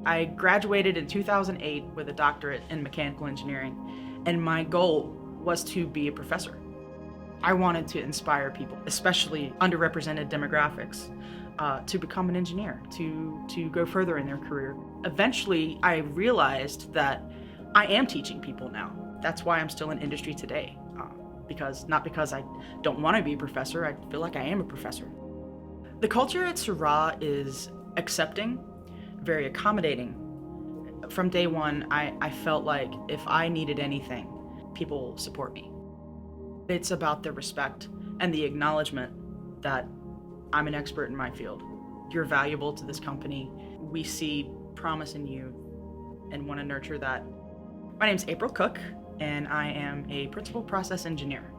I graduated in 2008 with a doctorate in mechanical engineering, and my goal was to be a professor. I wanted to inspire people, especially underrepresented demographics, to become an engineer, to go further in their career. Eventually, I realized that I am teaching people now. That's why I'm still in industry today. Not because I don't want to be a professor, I feel like I am a professor. The culture at Seurat is accepting, very accommodating. From day one, I felt like if I needed anything, people support me. It's about the respect and the acknowledgement that I'm an expert in my field. You're valuable to this company. We see promise in you and want to nurture that. My name's April Cooke, and I am a principal process engineer.